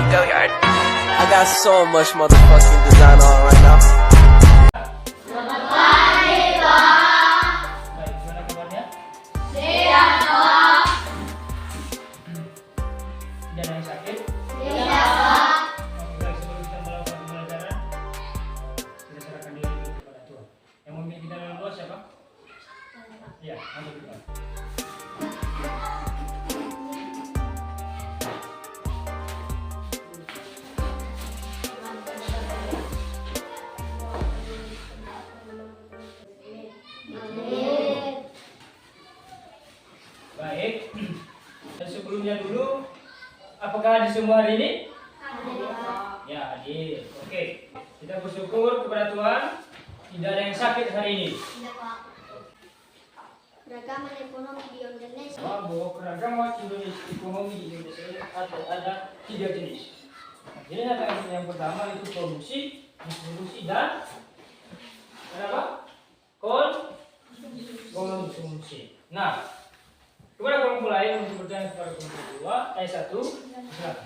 Go yard. I got so much motherfucking design on right now. Baik, gimana kabarnya? Tidak ada yang sakit? Oke, baik, sebelum kita melakukan pembelajaran, kita serahkan diri dulu kepada Tuhan. Yang memimpin kita dalam doa siapa? Ya, angkat kita. Baik, dan sebelumnya dulu, apakah hadir semua hari ini? Ya, hadir. Oke, kita bersyukur kepada Tuhan, tidak ada yang sakit hari ini. Keragaman ekonomi di Indonesia. Bahwa keragaman ekonomi di Indonesia ini ada 3 jenis. Jadi yang pertama itu produksi, distribusi, dan apa? Konsumsi. Nah, kepada kelompok lain untuk bertanya kepada kelompok 2, ayat 1, silakan.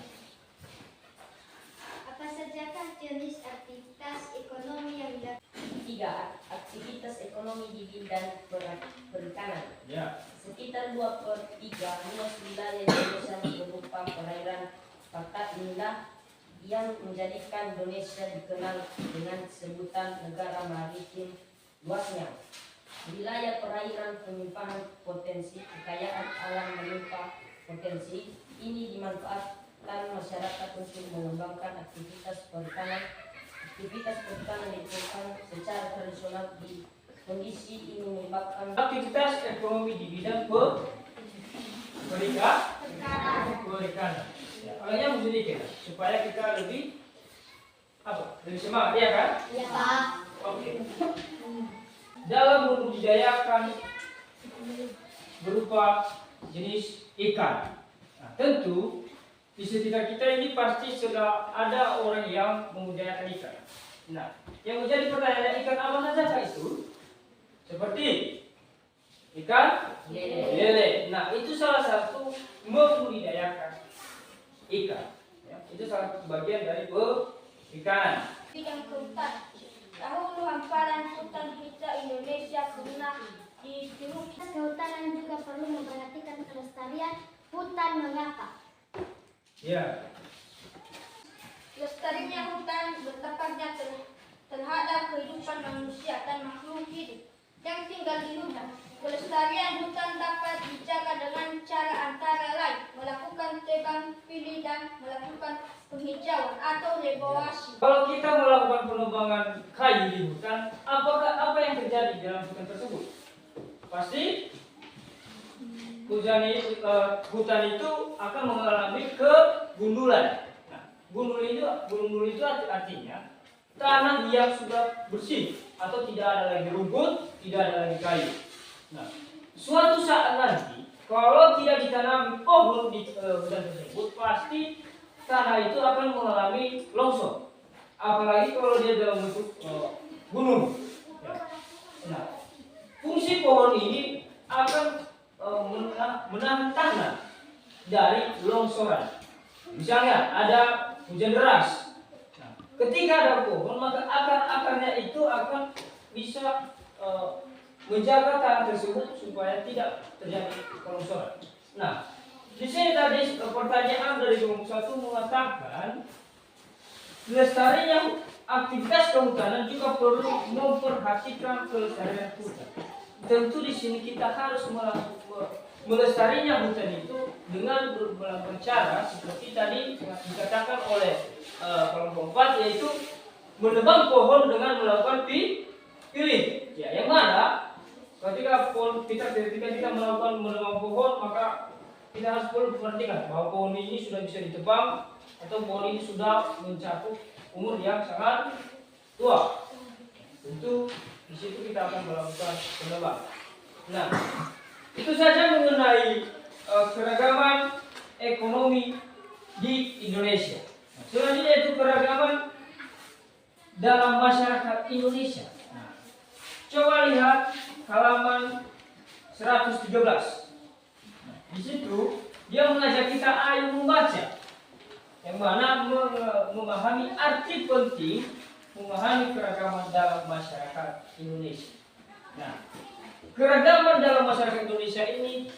Apa sajakah jenis aktivitas ekonomi yang dilakukan? 3. Aktivitas ekonomi di bidang perikanan. Ya. Sekitar 2/3 luas wilayah Indonesia berupa perairan pangkat indah yang menjadikan Indonesia dikenal dengan sebutan negara maritim luasnya. Wilayah perairan penyimpanan potensi kekayaan alam melimpah. Potensi ini dimanfaatkan masyarakat untuk mengembangkan aktivitas perikanan. Aktivitas perikanan dilakukan secara tradisional di kondisi ini menyebabkan Aktivitas ekonomi di bidang perikanan. Ya, makanya sedikit supaya kita lebih lebih semangat, ya kan? Ya, Pak. Oke. Dalam membudidayakan berupa jenis ikan. Nah, tentu di sekitar kita ini pasti sudah ada orang yang membudidayakan ikan. Nah, yang menjadi pertanyaan, ikan apa saja itu? Seperti ikan lele. Nah, itu salah satu membudidayakan ikan. Ya, itu salah satu bagian dari perikanan. Bidang kehutanan. Dahulu hamparan hutan kita Indonesia pernah dijuluki. Kehutanan juga perlu memperhatikan kelestarian hutan. Mengapa? Ya. Lestarinya hutan bertepatnya terhadap kehidupan manusia dan makhluk hidup yang tinggal di hutan. Kelestarian hutan dapat dijaga dengan cara antara lain melakukan tebang pilih dan melakukan penghijauan atau reboasi. Kalau kita melakukan penebangan kayu di hutan, apa yang terjadi di dalam hutan tersebut? Pasti hutan itu akan mengalami kegundulan. Nah, gundul itu artinya tanah yang sudah bersih atau tidak ada lagi rumput, tidak ada lagi kayu. Nah, suatu saat nanti kalau tidak ditanami pohon di hutan tersebut, pasti tanah itu akan mengalami longsor. Apalagi kalau dia dalam bentuk gunung. Ya. Nah, fungsi pohon ini akan menahan tanah dari longsoran. Misalnya ada hujan deras. Nah, ketika ada pohon, maka akar-akarnya itu akan bisa menjaga tanah tersebut supaya tidak terjadi longsoran. Nah, di sini tadi pertanyaan dari kelompok 1 mengatakan lestarinya aktivitas kehutanan juga perlu memperhatikan kelestarian hutan. Tentu di sini kita harus melestarinya hutan itu dengan berbagai cara seperti tadi dikatakan oleh kelompok 4, yaitu menebang pohon dengan melakukan pilih. Ya, yang mana ketika kita melakukan menebang pohon, maka kita harus perlu perhatikan bahwa pohon ini sudah bisa ditebang atau pohon ini sudah mencakup umur yang sangat tua. Tentu di situ kita akan melakukan penebang. Nah, itu saja mengenai keragaman ekonomi di Indonesia. Nah, selanjutnya itu keragaman dalam masyarakat Indonesia. Nah, coba lihat halaman 113. Di situ dia mengajak kita ayo membaca. Ya, yang mana memahami arti penting memahami keragaman dalam masyarakat Indonesia. Nah, keragaman dalam masyarakat Indonesia ini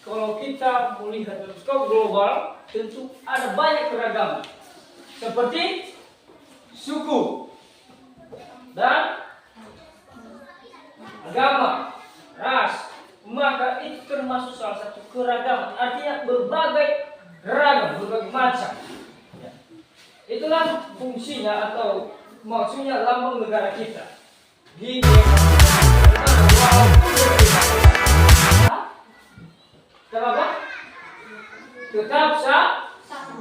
kalau kita melihat dalam skop global tentu ada banyak keragaman seperti suku dan agama, ras, maka itu termasuk salah satu keragaman. Artinya berbagai ragam, berbagai macam. Ya. Itulah fungsinya atau maksudnya lambang negara kita. Di kenapa? Tetap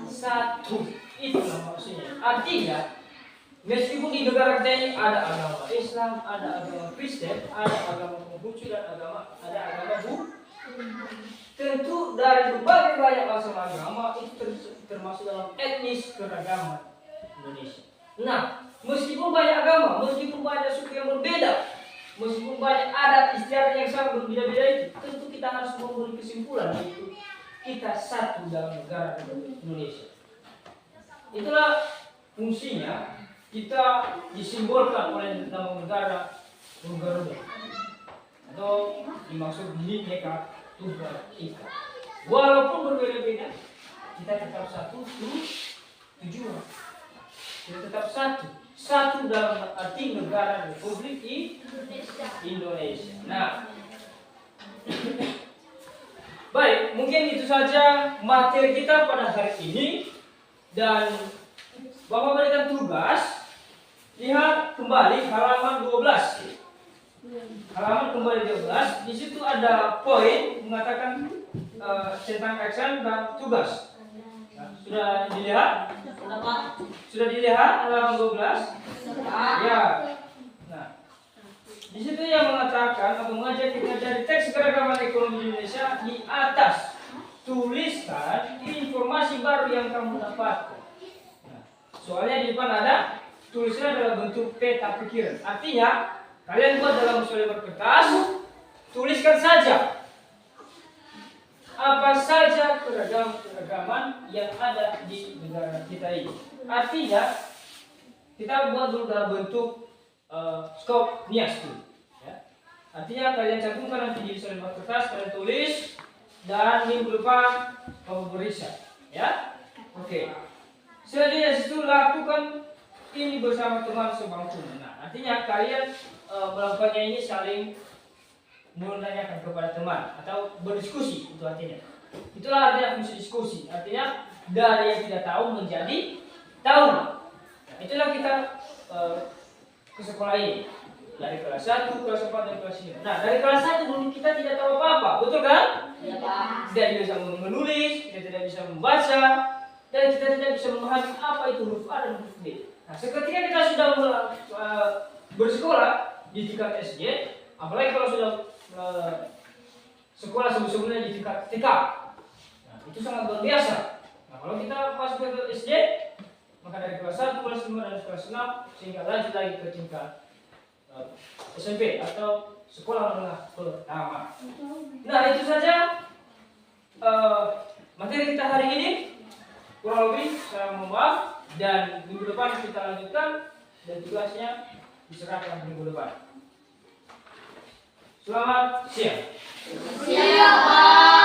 satu. Itulah maksudnya. Artinya meskipun di negara kita ini ada agama Islam, ada agama Kristen, ada agama Konghucu dan ada agama Buddha. Tentu dari berbagai banyak macam agama itu termasuk dalam etnis keragaman Indonesia. Nah, meskipun banyak agama, meskipun banyak suku yang berbeda, meskipun banyak adat istiadat yang sangat berbeda-beda itu, tentu kita harus memberi kesimpulan yaitu kita satu dalam negara Indonesia. Itulah fungsinya kita disimbolkan oleh nama negara Garuda atau dimaksud Bhinneka Tunggal Ika. Walaupun berbeda-beda, kita tetap satu tujuan. Kita tetap satu dalam arti negara Republik Indonesia. Nah, baik, mungkin itu saja materi kita pada hari ini dan Bapak berikan tugas. Lihat kembali halaman 12. Halaman kembali 12. Di situ ada poin mengatakan tentang action dan tugas. Nah, sudah dilihat? Sudah dilihat halaman 12? Ya. Nah, di situ yang mengatakan atau mengajak kita dari teks keragaman ekonomi Indonesia di atas tuliskan informasi baru yang kamu dapatkan. Soalnya di depan ada tulisannya dalam bentuk peta pikiran. Artinya kalian buat dalam selebar kertas, tuliskan saja apa saja keragaman yang ada di negara kita ini. Artinya kita buat dulu dalam bentuk skop nias tuh. Ya. Artinya kalian cantumkan nanti di selebar kertas, kalian tulis dan minggu depan kamu berisa. Ya, oke. Selanjutnya situ lakukan ini bersama teman sebangku. Nah, artinya kalian melakukannya ini saling menanyakan kepada teman atau berdiskusi itu artinya. Itulah artinya fungsi diskusi. Artinya dari yang tidak tahu menjadi tahu. Nah, itulah kita ke sekolah ini dari kelas 1, kelas 4 dan kelas 5. Nah, dari kelas 1 dulu kita tidak tahu apa-apa, betul kan? Iya, Pak. Tidak bisa menulis, kita tidak bisa membaca. Dan kita tidak bisa memahami apa itu huruf A dan huruf B. Nah, seketika kita sudah bersekolah di tingkat SD, apalagi kalau sudah sekolah sebelumnya di tingkat TK, nah, itu sangat luar biasa. Nah, kalau kita masuk ke SD, maka dari kelas 1, kelas 5, dan kelas 6, sehingga lanjut lagi ke tingkat SMP atau sekolah menengah pertama. Nah, itu saja materi kita hari ini. Kurang lebih saya mohon maaf dan minggu depan kita lanjutkan dan tugasnya diserahkan minggu depan. Selamat siang. Siap, Pak.